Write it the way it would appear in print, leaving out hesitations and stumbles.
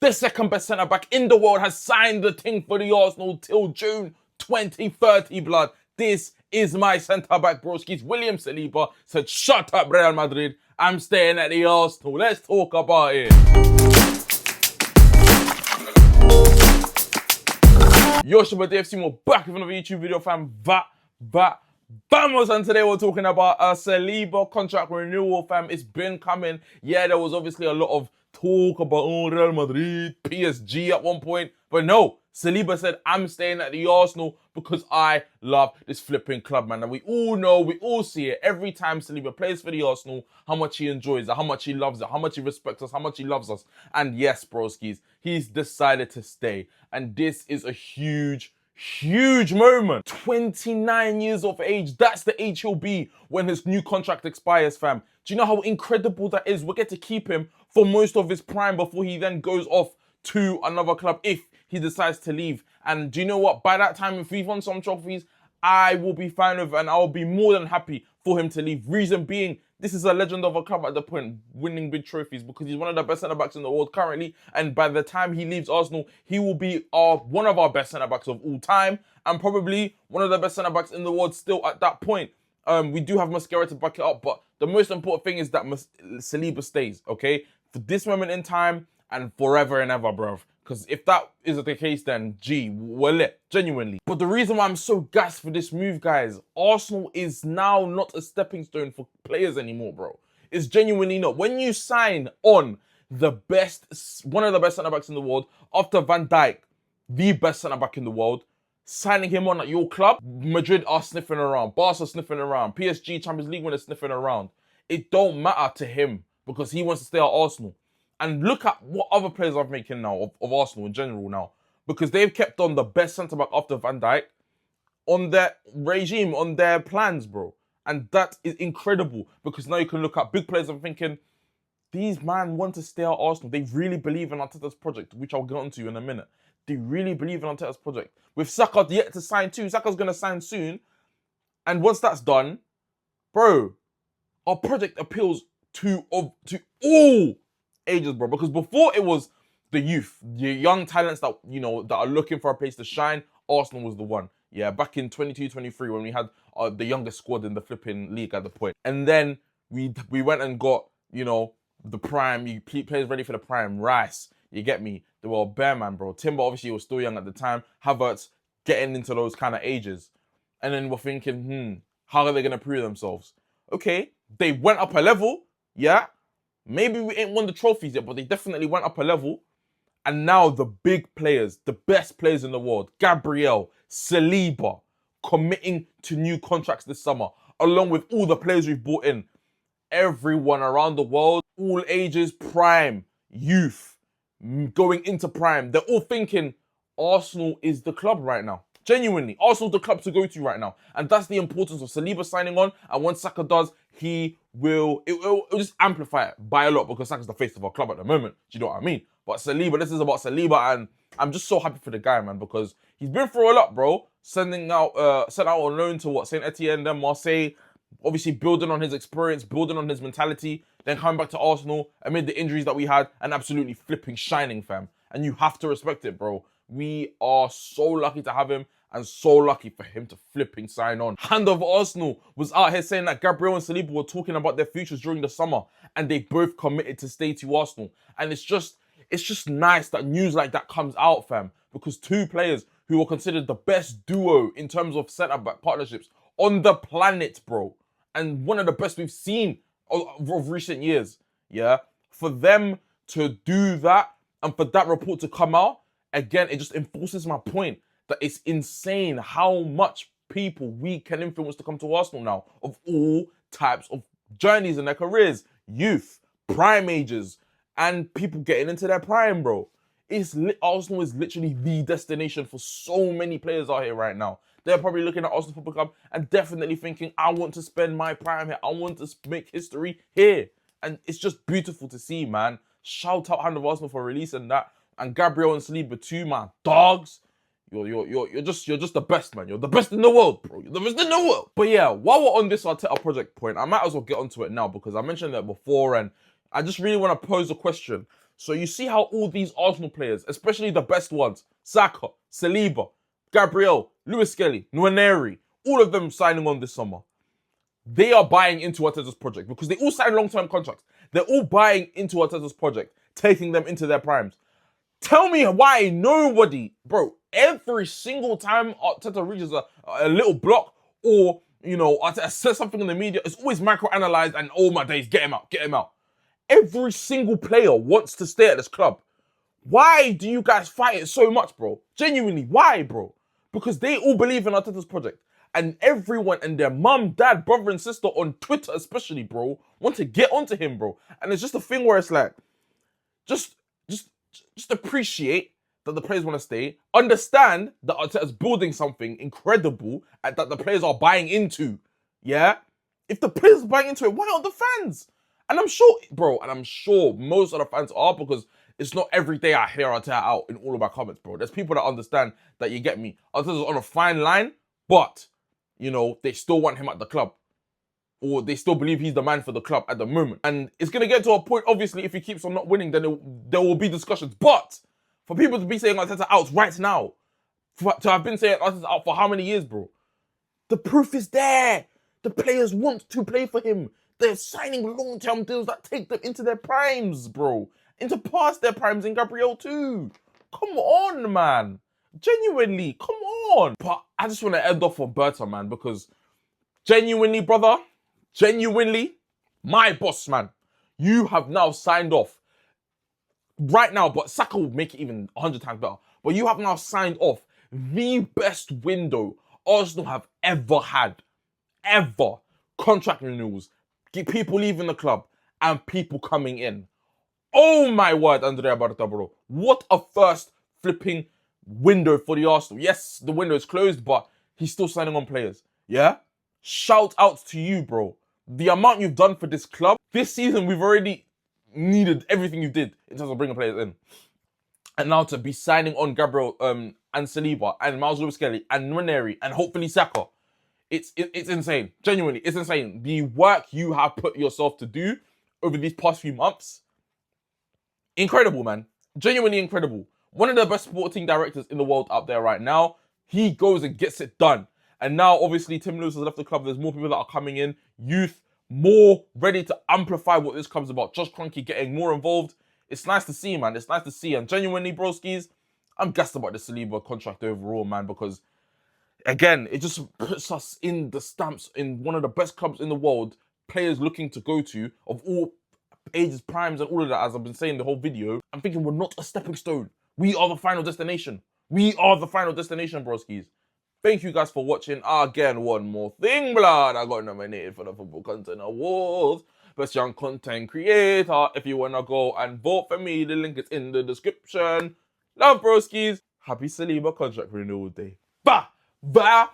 the second best centre-back in the world, has signed the thing for the Arsenal till June 2030, blood. This is my centre-back, broskies. William Saliba said, shut up, Real Madrid. I'm staying at the Arsenal. Let's talk about it. Yo, Shabba DFC, we're back with another YouTube video, fam. Vamos, and today we're talking about a Saliba contract renewal, fam. It's been coming. Yeah, there was obviously a lot of talk about Real Madrid, PSG at one point, but no, Saliba said, I'm staying at the Arsenal because I love this flipping club, man. And we all know, we all see it every time Saliba plays for the Arsenal, how much he enjoys it, how much he loves it, how much he respects us, how much he loves us. And yes, broskies, he's decided to stay. And this is a huge moment. 29 years of age. That's the age he'll be when his new contract expires, fam. Do you know how incredible that is? We'll get to keep him for most of his prime before he then goes off to another club if he decides to leave. And do you know what? By that time, if we've won some trophies, I will be fine with it and I'll be more than happy for him to leave. Reason being, this is a legend of a club at the point, winning big trophies, because he's one of the best centre-backs in the world currently. And by the time he leaves Arsenal, he will be one of our best centre-backs of all time and probably one of the best centre-backs in the world still at that point. We do have Mascara to back it up, but the most important thing is that Saliba stays, okay? For this moment in time and forever and ever, bruv. Because if that is the case, then gee, we're lit, genuinely. But the reason why I'm so gassed for this move, guys, Arsenal is now not a stepping stone for players anymore, bro. It's genuinely not. When you sign on one of the best centre-backs in the world, after Van Dijk, the best centre-back in the world, signing him on at your club, Madrid are sniffing around, Barca sniffing around, PSG Champions League winners sniffing around. It don't matter to him because he wants to stay at Arsenal. And look at what other players are making now of Arsenal in general now. Because they've kept on the best centre-back after Van Dijk on their regime, on their plans, bro. And that is incredible. Because now you can look at big players and thinking, these man want to stay at Arsenal. They really believe in Arteta's project, which I'll get onto in a minute. They really believe in Arteta's project. With Saka yet to sign too. Saka's going to sign soon. And once that's done, bro, our project appeals to all ages, bro, because before it was the youth, the young talents that, you know, that are looking for a place to shine. Arsenal was the one. Yeah, back in 22-23 when we had the youngest squad in the flipping league at the point. And then we went and got, you know, the prime, players ready for the prime. Rice, you get me? They were bare, man, bro. Timber obviously was still young at the time. Havertz getting into those kind of ages. And then we're thinking, how are they going to prove themselves? Okay, they went up a level, yeah. Maybe we ain't won the trophies yet, but they definitely went up a level. And now the big players, the best players in the world, Gabriel, Saliba, committing to new contracts this summer, along with all the players we've brought in. Everyone around the world, all ages, prime, youth, going into prime. They're all thinking Arsenal is the club right now. Genuinely, Arsenal's the club to go to right now. And that's the importance of Saliba signing on. And once Saka does, it will just amplify it by a lot because Saka's the face of our club at the moment. Do you know what I mean? But Saliba, this is about Saliba, and I'm just so happy for the guy, man, because he's been through a lot, bro. Sent out on loan to Saint Etienne, then Marseille, obviously building on his experience, building on his mentality, then coming back to Arsenal amid the injuries that we had, and absolutely flipping shining, fam. And you have to respect it, bro. We are so lucky to have him and so lucky for him to flipping sign on. Hand of Arsenal was out here saying that Gabriel and Saliba were talking about their futures during the summer and they both committed to stay to Arsenal. And it's just nice that news like that comes out, fam, because two players who were considered the best duo in terms of centre-back partnerships on the planet, bro, and one of the best we've seen of recent years, yeah, for them to do that and for that report to come out, again, it just enforces my point that it's insane how much people we can influence to come to Arsenal now of all types of journeys in their careers, youth, prime ages, and people getting into their prime, bro. Arsenal is literally the destination for so many players out here right now. They're probably looking at Arsenal Football Club and definitely thinking, I want to spend my prime here. I want to make history here. And it's just beautiful to see, man. Shout out Hand of Arsenal for releasing that. And Gabriel and Saliba too, man. Dogs. You're just the best, man. You're the best in the world, bro. You're the best in the world. But yeah, while we're on this Arteta project point, I might as well get onto it now because I mentioned that before and I just really want to pose a question. So you see how all these Arsenal players, especially the best ones, Saka, Saliba, Gabriel, Lewis Skelly, Nwaneri, all of them signing on this summer. They are buying into Arteta's project because they all signed long-term contracts. They're all buying into Arteta's project, taking them into their primes. Tell me why nobody, bro, every single time Arteta reaches a little block or, Arteta says something in the media, it's always micro-analyzed and, oh my days, get him out, get him out. Every single player wants to stay at this club. Why do you guys fight it so much, bro? Genuinely, why, bro? Because they all believe in Arteta's project. And everyone and their mum, dad, brother and sister on Twitter especially, bro, want to get onto him, bro. And it's just a thing where it's like, just appreciate that the players want to stay. Understand that Arteta's building something incredible and that the players are buying into. Yeah? If the players are buying into it, why aren't the fans? And I'm sure most of the fans are, because it's not every day I hear Arteta out in all of my comments, bro. There's people that understand that, you get me. Arteta's on a fine line, but, they still want him at the club. Or they still believe he's the man for the club at the moment. And it's going to get to a point, obviously, if he keeps on not winning, then there will be discussions. But for people to be saying Arteta out right now, to have been saying Arteta out for how many years, bro? The proof is there. The players want to play for him. They're signing long-term deals that take them into their primes, bro. Into past their primes in Gabriel too. Come on, man. Genuinely, come on. But I just want to end off on Berta, man, because genuinely, brother, my boss, man, you have now signed off. Right now, but Saka will make it even 100 times better. But you have now signed off the best window Arsenal have ever had. Ever. Contract renewals. People leaving the club and people coming in. Oh my word, Andrea Berta, bro. What a first flipping window for the Arsenal. Yes, the window is closed, but he's still signing on players. Yeah? Shout out to you, bro. The amount you've done for this club. This season, we've already needed everything you did in terms of bringing players in. And now to be signing on Gabriel and Saliba and Miles Lewis-Skelly and Nwaneri and hopefully Saka. It's insane. Genuinely, it's insane. The work you have put yourself to do over these past few months, incredible, man. Genuinely incredible. One of the best sporting directors in the world out there right now. He goes and gets it done. And now, obviously, Tim Lewis has left the club. There's more people that are coming in. Youth, more ready to amplify what this club's about. Josh Kroenke getting more involved. It's nice to see, man. It's nice to see. And genuinely, broskies, I'm gassed about the Saliba contract overall, man, because again, it just puts us in the stamps in one of the best clubs in the world, players looking to go to of all ages, primes, and all of that, as I've been saying the whole video. I'm thinking we're not a stepping stone. We are the final destination. We are the final destination, broskies. Thank you guys for watching. Again, one more thing, blood. I got nominated for the Football Content Awards. Best Young Content Creator. If you want to go and vote for me, the link is in the description. Love, broskies. Happy Saliba contract renewal day. Vamos!